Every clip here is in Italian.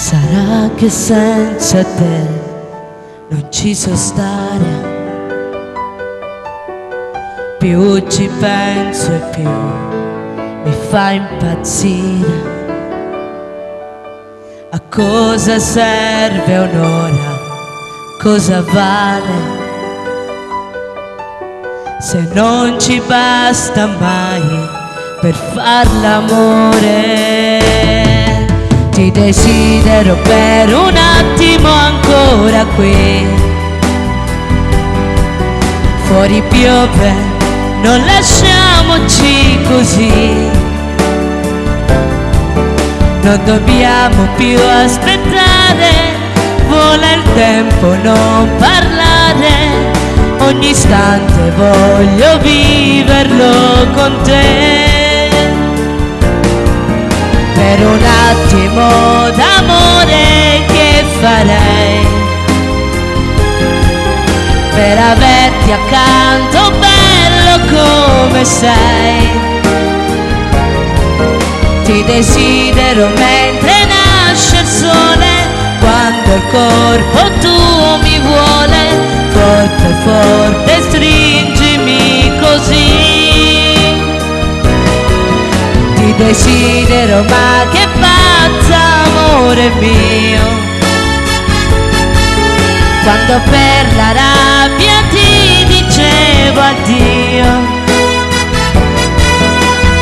Sarà che senza te non ci so stare, più ci penso e più mi fa impazzire. A cosa serve un'ora? Cosa vale? Se non ci basta mai per far l'amore. Ti desidero per un attimo ancora qui. Fuori piove, non lasciamoci così. Non dobbiamo più aspettare, vola il tempo, non parlare. Ogni istante voglio viverlo con te. Per un attimo d'amore che farei, per averti accanto bello come sei. Ti desidero mentre nasce il sole, quando il corpo tuo mi vuole. Forte, forte, stringimi così. Ti desidero, ma che pazza, amore mio. Quando per la rabbia ti dicevo addio.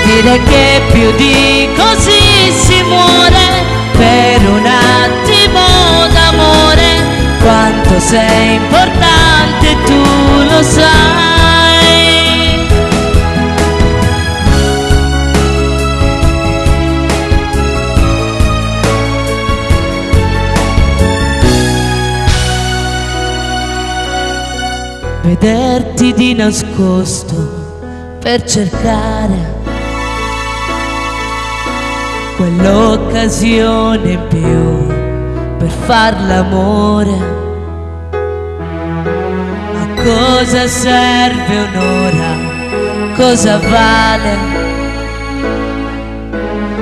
Dire che più di così si muore per un attimo d'amore. Quanto sei importante tu lo sai. Vederti di nascosto per cercare quell'occasione in più per far l'amore. A cosa serve un'ora? Cosa vale?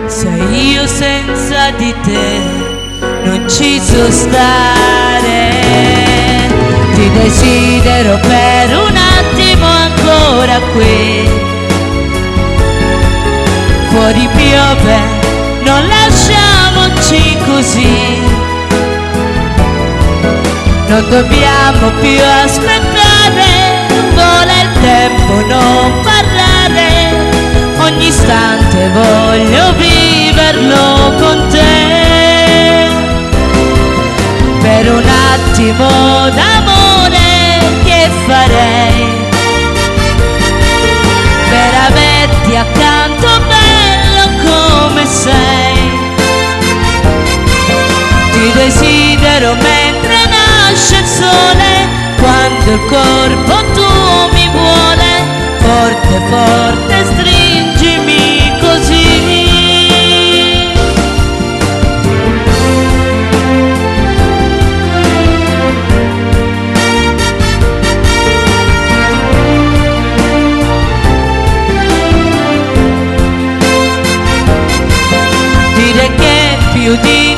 Se io senza di te non ci so stare. Ti desidero per un attimo ancora qui. Fuori piove, non lasciamoci così. Non dobbiamo più aspettare, vola il tempo, non parlare. Ogni istante voglio viverlo con te. Per un attimo d'amore che farei, per averti accanto bello come sei. Ti desidero mentre nasce il sole, quando il corpo tuo mi vuole. Forte, forte, stringimi così. Dire che più di